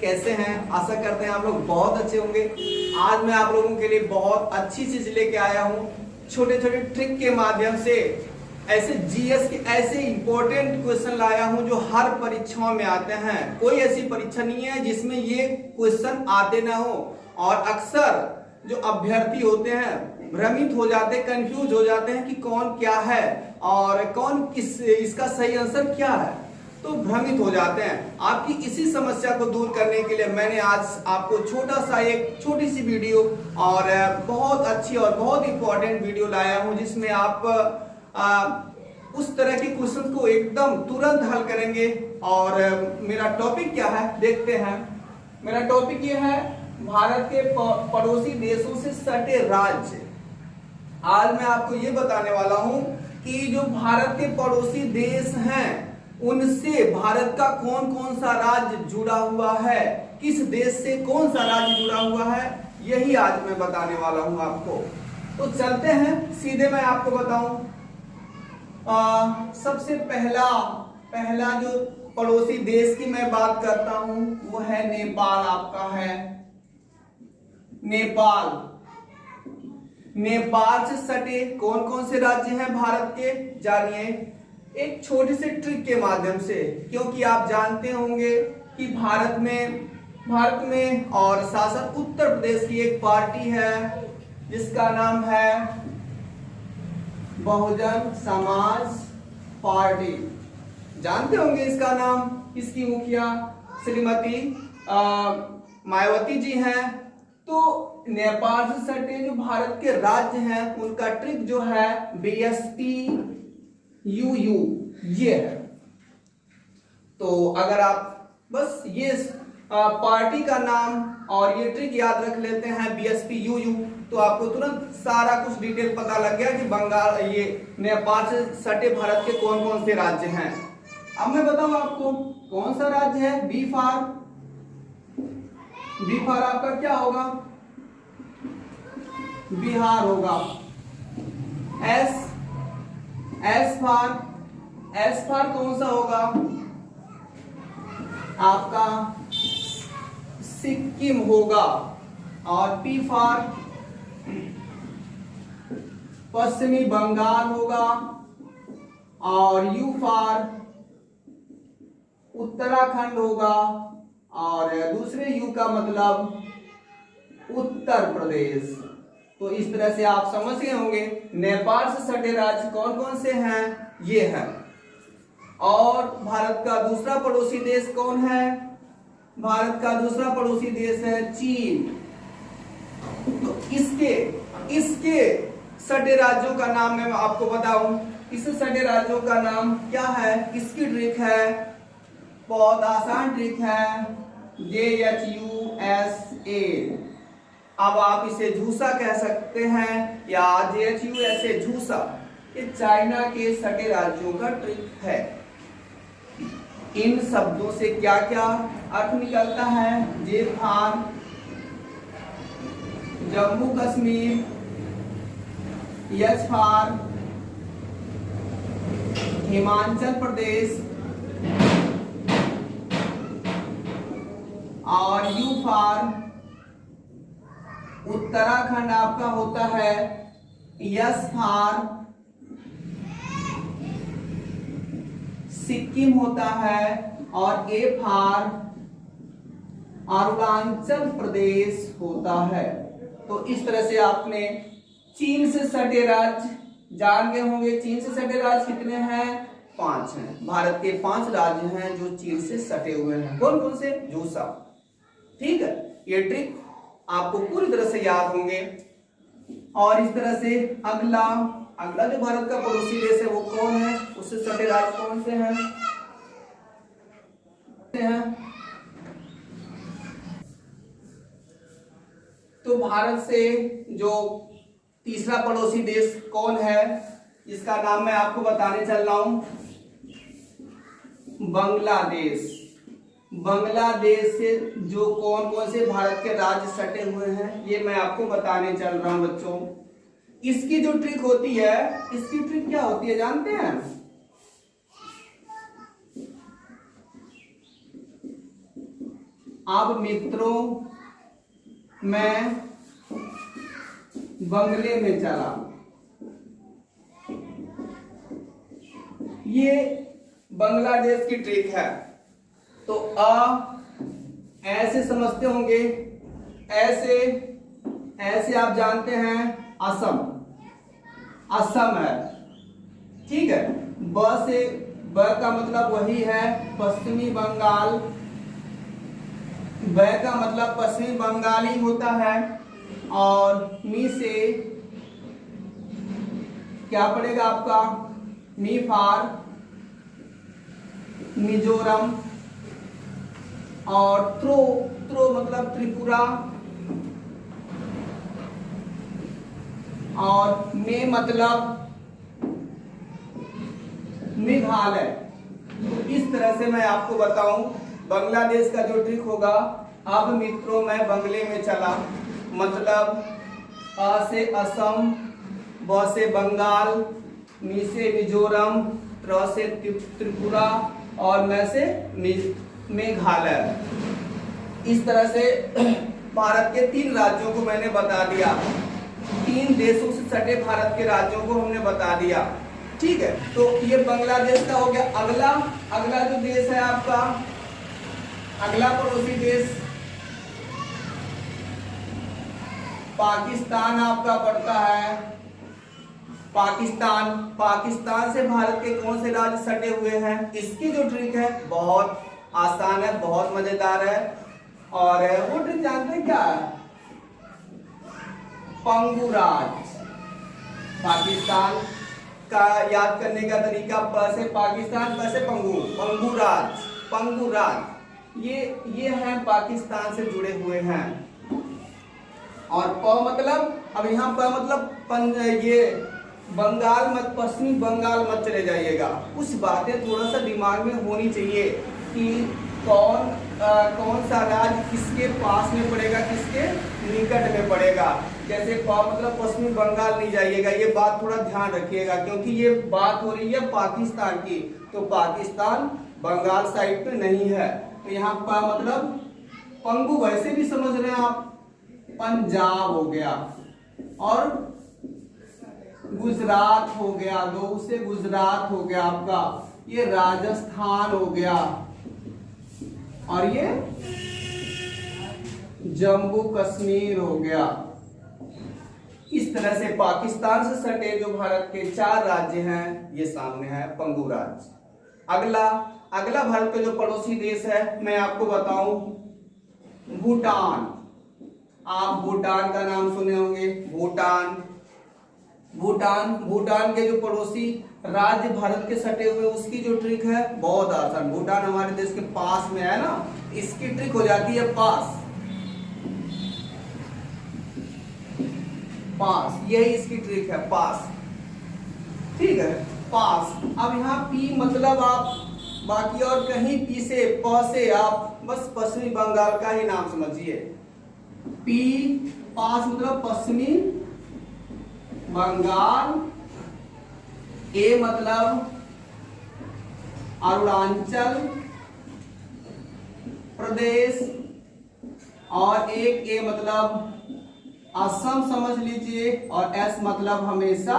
कैसे हैं? आशा करते हैं आप लोग बहुत अच्छे होंगे। आज मैं आप लोगों के लिए बहुत अच्छी चीज लेके आया हूँ। छोटे छोटे ट्रिक के माध्यम से ऐसे जीएस के ऐसे इंपॉर्टेंट क्वेश्चन लाया हूँ जो हर परीक्षाओं में आते हैं। कोई ऐसी परीक्षा नहीं है जिसमें ये क्वेश्चन आते ना हो। और अक्सर जो अभ्यर्थी होते हैं भ्रमित हो जाते हैं, कंफ्यूज हो जाते हैं कि कौन क्या है और कौन किस, इसका सही आंसर क्या है, तो भ्रमित हो जाते हैं। आपकी इसी समस्या को दूर करने के लिए मैंने आज आपको छोटी सी वीडियो और बहुत अच्छी और बहुत इंपॉर्टेंट वीडियो लाया हूं जिसमें आप उस तरह के क्वेश्चन को एकदम तुरंत हल करेंगे। और मेरा टॉपिक क्या है देखते हैं। मेरा टॉपिक ये है भारत के पड़ोसी देशों से सटे राज्य। आज मैं आपको ये बताने वाला हूं कि जो भारत के पड़ोसी देश हैं उनसे भारत का कौन कौन सा राज्य जुड़ा हुआ है, किस देश से कौन सा राज्य जुड़ा हुआ है, यही आज मैं बताने वाला हूं आपको। तो चलते हैं सीधे मैं आपको बताऊं। सबसे पहला जो पड़ोसी देश की मैं बात करता हूं वो है नेपाल। आपका है नेपाल से सटे कौन कौन से राज्य हैं भारत के, जानिए एक छोटे से ट्रिक के माध्यम से। क्योंकि आप जानते होंगे कि भारत में और शासक उत्तर प्रदेश की एक पार्टी है जिसका नाम है बहुजन समाज पार्टी। जानते होंगे इसका नाम, इसकी मुखिया श्रीमती मायावती जी हैं। तो नेपाल से सटे जो भारत के राज्य हैं उनका ट्रिक जो है बीएसपी यूयू ये है। तो अगर आप बस ये पार्टी का नाम और ये ट्रिक याद रख लेते हैं बीएसपी यूयू, तो आपको तुरंत सारा कुछ डिटेल पता लग गया कि ये नेपाल से सटे भारत के कौन कौन से राज्य हैं। अब मैं बताऊं आपको कौन सा राज्य है। बी फॉर आपका क्या होगा, बिहार होगा। एस फॉर कौन सा होगा आपका, सिक्किम होगा। और पी फॉर पश्चिमी बंगाल होगा। और यू फॉर उत्तराखंड होगा। और दूसरे यू का मतलब उत्तर प्रदेश। तो इस तरह से आप समझ गए होंगे नेपाल से सटे राज्य कौन कौन से हैं, ये है। और भारत का दूसरा पड़ोसी देश कौन है, भारत का दूसरा पड़ोसी देश है चीन। तो इसके सटे राज्यों का नाम मैं आपको बताऊं, इस सटे राज्यों का नाम क्या है, इसकी ट्रिक है, बहुत आसान ट्रिक है, JHUSA। अब आप इसे झूसा कह सकते हैं या JHUSA झूसा। ये चाइना के सटे राज्यों का ट्रिक है। इन शब्दों से क्या क्या अर्थ निकलता है, J for Jammu Kashmir, H for Himachal Pradesh और यू फॉर उत्तराखंड आपका होता है, यस फॉर सिक्किम होता है और ए फॉर अरुणाचल प्रदेश होता है। तो इस तरह से आपने चीन से सटे राज्य जान गए होंगे। चीन से सटे राज्य कितने हैं, 5 हैं। भारत के 5 राज्य हैं जो चीन से सटे हुए हैं। कौन कौन से, झूसा। ठीक है, ये ट्रिक आपको पूरी तरह से याद होंगे। और इस तरह से अगला जो भारत का पड़ोसी देश है वो कौन है, उससे सटे राज्य कौन से हैं, तो भारत से जो तीसरा पड़ोसी देश कौन है जिसका नाम मैं आपको बताने चल रहा हूं, बांग्लादेश। बांग्लादेश से जो कौन कौन से भारत के राज्य सटे हुए हैं ये मैं आपको बताने चल रहा हूं बच्चों। इसकी जो ट्रिक होती है, इसकी ट्रिक क्या होती है जानते हैं, अब मित्रों मैं बंगले में चला। ये बांग्लादेश की ट्रिक है। तो ऐसे समझते होंगे, ऐसे ऐसे आप जानते हैं असम, असम है, ठीक है। ब का मतलब वही है पश्चिमी बंगाल, ब का मतलब पश्चिमी बंगाल ही होता है। और मी से क्या पड़ेगा आपका, मी फॉर मिजोरम। और त्रो मतलब त्रिपुरा। और मे मतलब मेघालय। तो इस तरह से मैं आपको बताऊं बांग्लादेश का जो ट्रिक होगा। अब मित्रों मैं बंगले में चला, मतलब अ से असम, ब से बंगाल, मी से मिजोरम, त्र से त्रिपुरा और मैं से मेघालय। इस तरह से भारत के 3 राज्यों को मैंने बता दिया, 3 देशों से सटे भारत के राज्यों को हमने बता दिया, ठीक है। तो ये बांग्लादेश का हो गया। अगला जो देश है आपका, अगला पड़ोसी देश पाकिस्तान आपका पड़ता है। पाकिस्तान से भारत के कौन से राज्य सटे हुए हैं, इसकी जो ट्रिक है बहुत आसान है, बहुत मजेदार है। और वो ट्रिक जानते हैं क्या है, पंगु राज। पाकिस्तान का याद करने का तरीका, प से पाकिस्तान, प से पंगु राज, ये हैं पाकिस्तान से जुड़े हुए हैं। और प मतलब, अब यहाँ प मतलब ये बंगाल मत, पश्चिमी बंगाल मत चले जाइएगा। कुछ बातें थोड़ा सा दिमाग में होनी चाहिए कि कौन सा राज्य किसके पास में पड़ेगा, किसके निकट में पड़ेगा। जैसे मतलब पश्चिमी बंगाल नहीं जाइएगा, ये बात थोड़ा ध्यान रखिएगा क्योंकि ये बात हो रही है पाकिस्तान की। तो पाकिस्तान बंगाल साइड पे नहीं है। तो यहाँ मतलब पंगु वैसे भी समझ रहे हैं आप, पंजाब हो गया और गुजरात हो गया, गौ से गुजरात हो गया आपका, ये राजस्थान हो गया और ये जम्मू कश्मीर हो गया। इस तरह से पाकिस्तान से सटे जो भारत के 4 राज्य हैं ये सामने है पंगु राज्य। अगला भारत का जो पड़ोसी देश है मैं आपको बताऊं, भूटान। आप भूटान का नाम सुने होंगे, भूटान के जो पड़ोसी राज्य भारत के सटे हुए, उसकी जो ट्रिक है बहुत आसान। भूटान हमारे देश के पास में है ना, इसकी ट्रिक हो जाती है पास, यही इसकी ट्रिक है, पास, ठीक है, पास। अब यहाँ पी मतलब आप बाकी और कहीं पी से, प से आप बस पश्चिमी बंगाल का ही नाम समझिए। पी पास मतलब पश्चिमी बंगाल, ए मतलब अरुणाचल प्रदेश और एक ए मतलब असम समझ लीजिए और एस मतलब हमेशा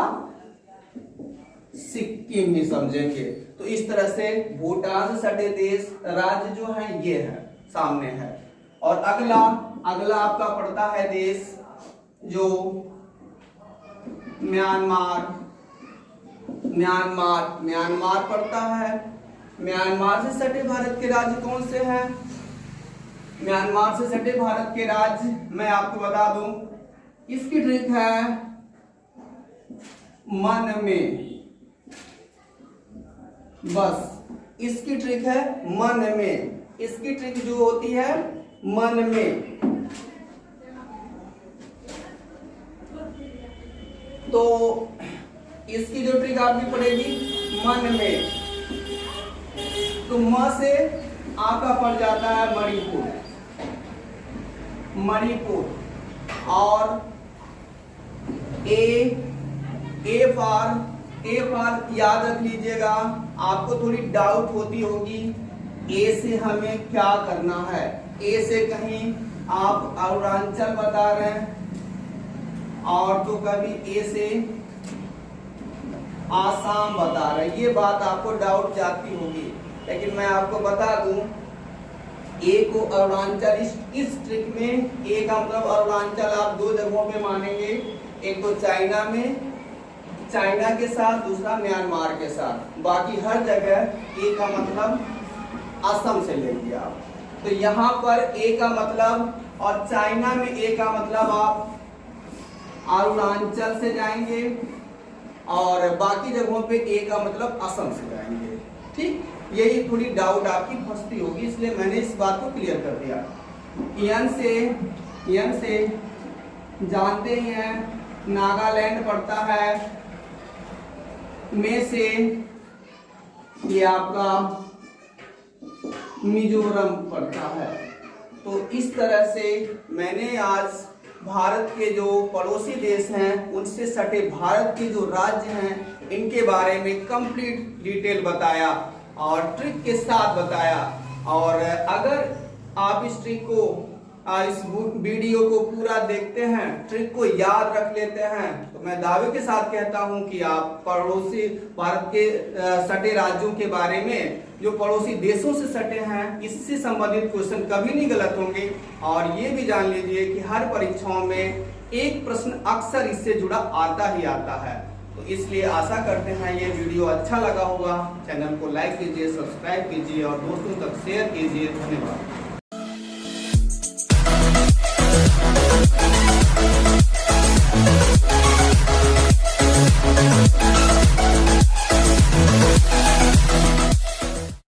सिक्किम ही समझेंगे। तो इस तरह से भूटान से सटे देश राज्य जो है ये है, सामने है। और अगला आपका पड़ता है देश जो म्यांमार पड़ता है। म्यांमार से सटे भारत के राज्य कौन से हैं? म्यांमार से सटे भारत के राज्य मैं आपको बता दूं, इसकी ट्रिक है मन में, बस इसकी ट्रिक है मन में। इसकी ट्रिक जो होती है मन में, तो इसकी जो ट्रिक आपकी पड़ेगी मन में। तो म से आपका पड़ जाता है मणिपुर और ए फॉर याद रख लीजिएगा। आपको थोड़ी डाउट होती होगी ए से हमें क्या करना है, ए से कहीं आप अरुणाचल बता रहे हैं, और तो कभी ए से आसाम बता रहे हैं। ये बात आपको डाउट जाती होगी, लेकिन मैं आपको बता दूं, ए को अरुणाचल, इस ट्रिक में ए का मतलब अरुणाचल आप दो जगहों पे मानेंगे, एक तो चाइना में, चाइना के साथ, दूसरा म्यांमार के साथ। बाकी हर जगह ए का मतलब असम से लेंगे आप। तो यहाँ पर ए का मतलब, और चाइना में ए का मतलब आप अरुणाचल से जाएंगे, और बाकी जगहों पे ए का मतलब असम से जाएंगे। ठीक, यही थोड़ी डाउट आपकी फंसती होगी, इसलिए मैंने इस बात को क्लियर कर दिया। यन से जानते हैं नागालैंड पड़ता है, में से ये आपका मिजोरम पड़ता है। तो इस तरह से मैंने आज भारत के जो पड़ोसी देश हैं, उनसे सटे भारत के जो राज्य हैं, इनके बारे में कंप्लीट डिटेल बताया और ट्रिक के साथ बताया। और अगर आप इस ट्रिक को, इस वीडियो को पूरा देखते हैं, ट्रिक को याद रख लेते हैं, तो मैं दावे के साथ कहता हूं कि आप पड़ोसी भारत के सटे राज्यों के बारे में, जो पड़ोसी देशों से सटे हैं, इससे संबंधित क्वेश्चन कभी नहीं गलत होंगे। और ये भी जान लीजिए कि हर परीक्षाओं में एक प्रश्न अक्सर इससे जुड़ा आता ही आता है। तो इसलिए आशा करते हैं ये वीडियो अच्छा लगा होगा। चैनल को लाइक कीजिए, सब्सक्राइब कीजिए और दोस्तों तक शेयर कीजिए। धन्यवाद।